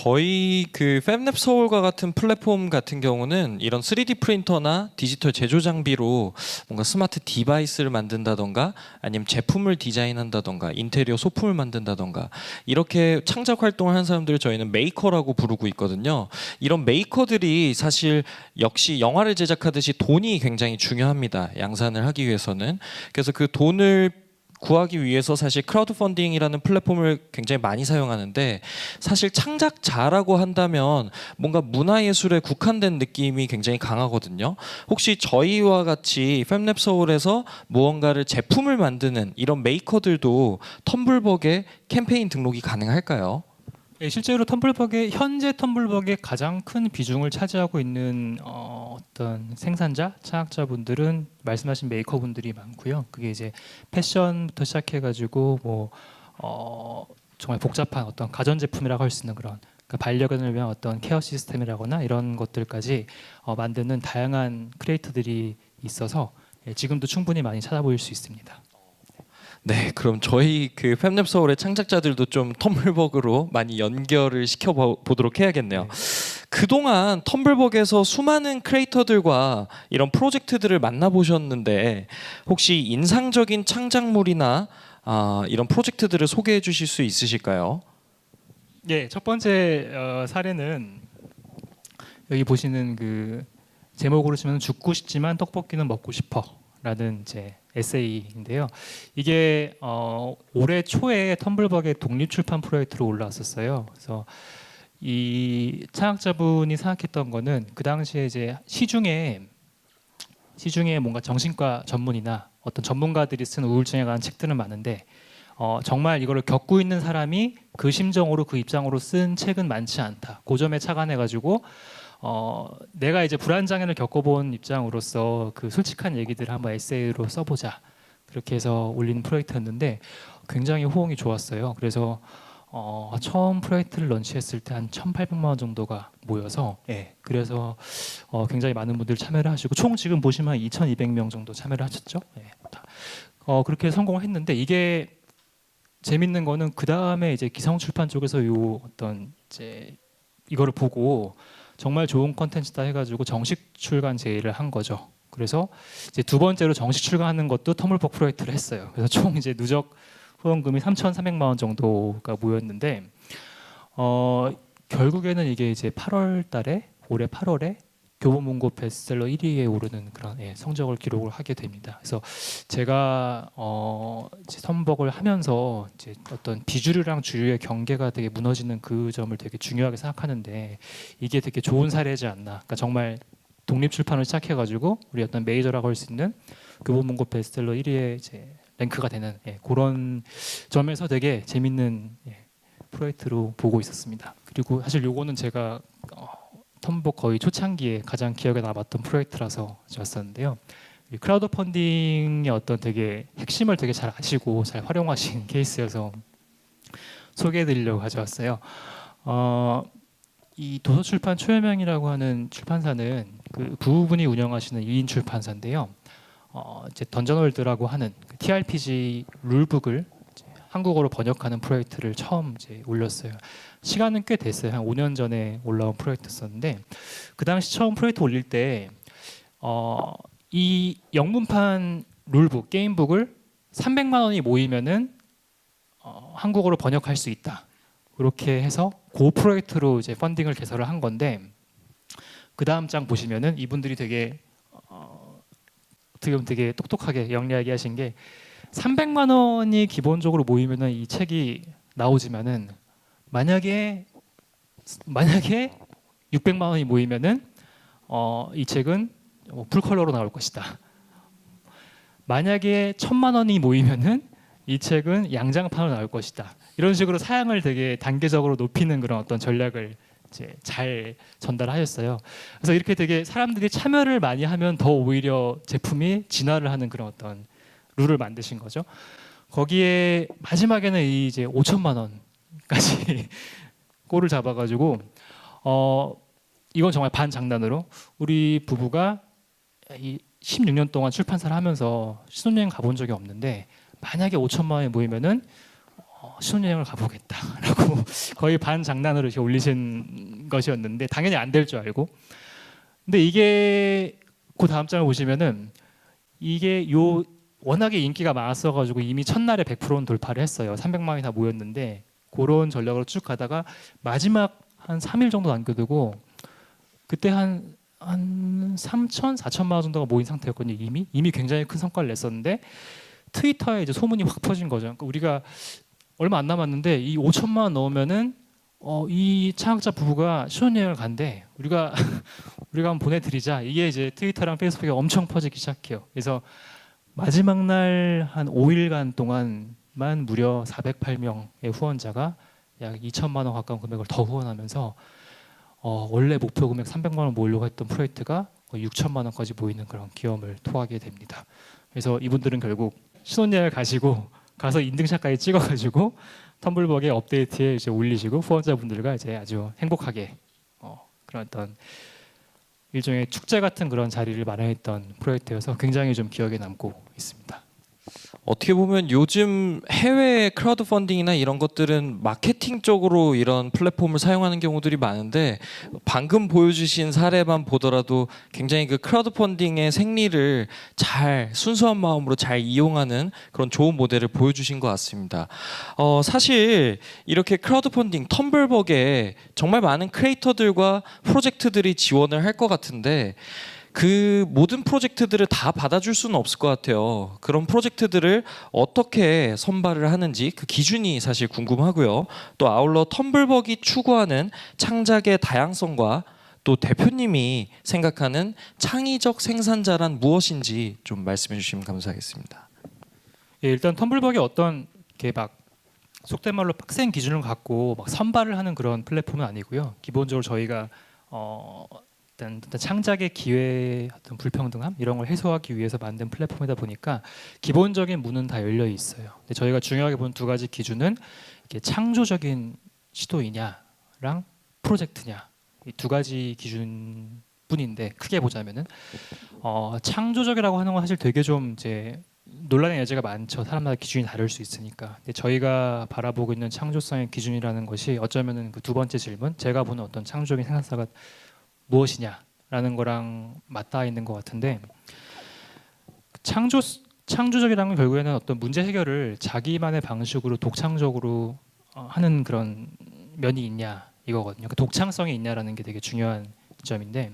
저희 그 팹랩 서울과 같은 플랫폼 같은 경우는 이런 3D 프린터나 디지털 제조 장비로 뭔가 스마트 디바이스를 만든다던가 아니면 제품을 디자인한다던가 인테리어 소품을 만든다던가 이렇게 창작 활동을 하는 사람들을 저희는 메이커라고 부르고 있거든요. 이런 메이커들이 사실 역시 영화를 제작하듯이 돈이 굉장히 중요합니다. 양산을 하기 위해서는. 그래서 그 돈을 구하기 위해서 사실 크라우드 펀딩이라는 플랫폼을 굉장히 많이 사용하는데, 사실 창작자라고 한다면 뭔가 문화예술에 국한된 느낌이 굉장히 강하거든요. 혹시 저희와 같이 팹랩 서울에서 무언가를 제품을 만드는 이런 메이커들도 텀블벅에 캠페인 등록이 가능할까요? 네, 실제로 현재 텀블벅의 가장 큰 비중을 차지하고 있는 어떤 생산자, 창작자분들은 말씀하신 메이커분들이 많고요. 그게 이제 패션부터 시작해가지고 정말 복잡한 어떤 가전제품이라고 할 수 있는 그런, 그러니까 반려견을 위한 어떤 케어 시스템이라거나 이런 것들까지 만드는 다양한 크리에이터들이 있어서 지금도 충분히 많이 찾아보일 수 있습니다. 네, 그럼 저희 그 팹랩 서울의 창작자들도 좀 텀블벅으로 많이 연결을 시켜 보도록 해야겠네요. 네. 그동안 텀블벅에서 수많은 크리에이터들과 이런 프로젝트들을 만나보셨는데 혹시 인상적인 창작물이나 이런 프로젝트들을 소개해 주실 수 있으실까요? 예, 첫 번째 사례는 여기 보시는 그 제목으로 치면 죽고 싶지만 떡볶이는 먹고 싶어라는 제 에세이인데요. 이게 올해 초에 텀블벅의 독립 출판 프로젝트로 올라왔었어요. 그래서 이 창작자분이 생각했던 거는 그 당시에 이제 시중에 뭔가 정신과 전문이나 어떤 전문가들이 쓴 우울증에 관한 책들은 많은데 정말 이거를 겪고 있는 사람이 그 심정으로 그 입장으로 쓴 책은 많지 않다. 그 점에 착안해가지고 내가 이제 불안장애를 겪어본 입장으로서 그 솔직한 얘기들을 한번 에세이로 써보자. 그렇게 해서 올리는 프로젝트였는데 굉장히 호응이 좋았어요. 그래서 처음 프로젝트를 런치했을 때 한 1,800만 원 정도가 모여서 그래서 굉장히 많은 분들이 참여를 하시고 총 지금 보시면 2,200명 정도 참여를 하셨죠. 그렇게 성공을 했는데 이게 재밌는 거는 그 다음에 이제 기성출판 쪽에서 요 어떤 이제 이거를 보고 정말 좋은 컨텐츠다 해가지고 정식 출간 제의를 한 거죠. 그래서 이제 두 번째로 정식 출간하는 것도 텀블벅 프로젝트를 했어요. 그래서 총 이제 누적 후원금이 3,300만 원 정도가 모였는데 결국에는 이게 이제 8월 올해 8월에 교보문고 베스트셀러 1위에 오르는 그런 성적을 기록을 하게 됩니다. 그래서 제가 이제 텀벅을 하면서 이제 어떤 비주류랑 주류의 경계가 되게 무너지는 그 점을 되게 중요하게 생각하는데 이게 되게 좋은 사례지 않나. 그러니까 정말 독립 출판을 시작해가지고 우리 어떤 메이저라고 할 수 있는 교보문고 베스트셀러 1위에 이제 랭크가 되는 그런 점에서 되게 재밌는 프로젝트로 보고 있었습니다. 그리고 사실 요거는 제가 텀벅 거의 초창기에 가장 기억에 남았던 프로젝트라서 좋았었는데요. 크라우드 펀딩의 어떤 되게 핵심을 되게 잘 아시고 잘 활용하신 케이스여서 소개해드리려고 가져왔어요. 이 도서출판 초여명이라고 하는 출판사는 그 부부분이 운영하시는 2인 출판사인데요. 이제 던전월드라고 하는 그 TRPG 룰북을 한국어로 번역하는 프로젝트를 처음 이제 올렸어요. 시간은 꽤 됐어요. 한 5년 전에 올라온 프로젝트였었는데 그 당시 처음 프로젝트 올릴 때 이 영문판 룰북 게임북을 300만 원이 모이면은 한국어로 번역할 수 있다. 그렇게 해서 그 프로젝트로 이제 펀딩을 개설을 한 건데 그 다음 장 보시면은 이분들이 되게 어떻게 보면 되게 똑똑하게 영리하게 하신 게 300만 원이 기본적으로 모이면은 이 책이 나오지만은 만약에 600만 원이 모이면은 이 책은 풀컬러로 나올 것이다. 만약에 1,000만 원이 모이면은 이 책은 양장판으로 나올 것이다. 이런 식으로 사양을 되게 단계적으로 높이는 그런 어떤 전략을 이제 잘 전달하셨어요. 그래서 이렇게 되게 사람들이 참여를 많이 하면 더 오히려 제품이 진화를 하는 그런 어떤 룰을 만드신 거죠. 거기에 마지막에는 이 이제 5천만 원까지 골을 잡아가지고 이건 정말 반장난으로 우리 부부가 이 16년 동안 출판사를 하면서 신혼여행 가본 적이 없는데 만약에 5천만 원이 모이면은 신혼여행을 가보겠다라고 거의 반장난으로 이렇게 올리신 것이었는데 당연히 안 될 줄 알고. 근데 이게 그 다음 장을 보시면은 이게 요 워낙에 인기가 많았어가지고 이미 첫날에 100%는 돌파를 했어요. 300만이 다 모였는데 그런 전략으로 쭉 가다가 마지막 한 3일 정도 남겨두고 그때 한 3천, 4천만 원 정도가 모인 상태였거든요. 이미 굉장히 큰 성과를 냈었는데 트위터에 이제 소문이 확 퍼진 거죠. 그러니까 우리가 얼마 안 남았는데 이 5천만 원 넣으면은 이 창업자 부부가 신혼여행을 간대. 우리가 한번 보내드리자. 이게 이제 트위터랑 페이스북에 엄청 퍼지기 시작해요. 그래서 마지막 날 한 5일간 동안만 무려 408명의 후원자가 약 2천만 원 가까운 금액을 더 후원하면서 원래 목표 금액 300만 원 모으려고 했던 프로젝트가 거의 6천만 원까지 모이는 그런 기염을 토하게 됩니다. 그래서 이분들은 결국 신혼여행을 가서 인증샷까지 찍어가지고 텀블벅의 업데이트에 이제 올리시고 후원자분들과 이제 아주 행복하게 그런 어떤 일종의 축제 같은 그런 자리를 마련했던 프로젝트여서 굉장히 좀 기억에 남고 있습니다. 어떻게 보면 요즘 해외 크라우드 펀딩이나 이런 것들은 마케팅 쪽으로 이런 플랫폼을 사용하는 경우들이 많은데 방금 보여주신 사례만 보더라도 굉장히 그 크라우드 펀딩의 생리를 잘 순수한 마음으로 잘 이용하는 그런 좋은 모델을 보여주신 것 같습니다. 사실 이렇게 크라우드 펀딩 텀블벅에 정말 많은 크리에이터들과 프로젝트들이 지원을 할 것 같은데 그 모든 프로젝트들을 다 받아줄 수는 없을 것 같아요. 그런 프로젝트들을 어떻게 선발을 하는지 그 기준이 사실 궁금하고요. 또 아울러 텀블벅이 추구하는 창작의 다양성과 또 대표님이 생각하는 창의적 생산자란 무엇인지 좀 말씀해 주시면 감사하겠습니다. 예, 일단 텀블벅이 어떤 이렇게 막 속된 말로 빡센 기준을 갖고 막 선발을 하는 그런 플랫폼은 아니고요. 기본적으로 저희가 일단 창작의 기회, 어떤 불평등함 이런 걸 해소하기 위해서 만든 플랫폼이다 보니까 기본적인 문은 다 열려 있어요. 근데 저희가 중요하게 본 두 가지 기준은 이렇게 창조적인 시도이냐랑 프로젝트냐 이 두 가지 기준뿐인데 크게 보자면은 창조적이라고 하는 건 사실 되게 좀 이제 논란의 여지가 많죠. 사람마다 기준이 다를 수 있으니까. 근데 저희가 바라보고 있는 창조성의 기준이라는 것이 어쩌면은 그 두 번째 질문, 제가 보는 어떤 창조적인 생산사가 무엇이냐라는 거랑 맞닿아 있는 것 같은데 창조적이라는 건 결국에는 어떤 문제 해결을 자기만의 방식으로 독창적으로 하는 그런 면이 있냐 이거거든요. 그 독창성이 있냐라는 게 되게 중요한 점인데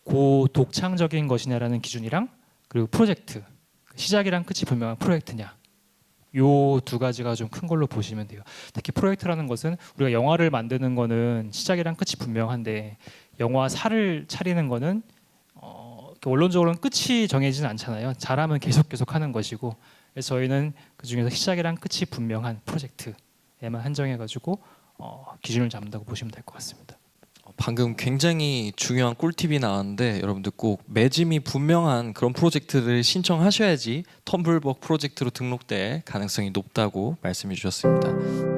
그 독창적인 것이냐라는 기준이랑 그리고 프로젝트 시작이랑 끝이 분명한 프로젝트냐 요 두 가지가 좀 큰 걸로 보시면 돼요. 특히 프로젝트라는 것은 우리가 영화를 만드는 거는 시작이랑 끝이 분명한데 영화사를 차리는 거는 원론적으로는 끝이 정해지진 않잖아요. 잘하면 계속 하는 것이고 그래서 저희는 그 중에서 시작이랑 끝이 분명한 프로젝트에만 한정해가지고 기준을 잡는다고 보시면 될 것 같습니다. 방금 굉장히 중요한 꿀팁이 나왔는데 여러분들 꼭 매짐이 분명한 그런 프로젝트를 신청하셔야지 텀블벅 프로젝트로 등록될 가능성이 높다고 말씀해 주셨습니다.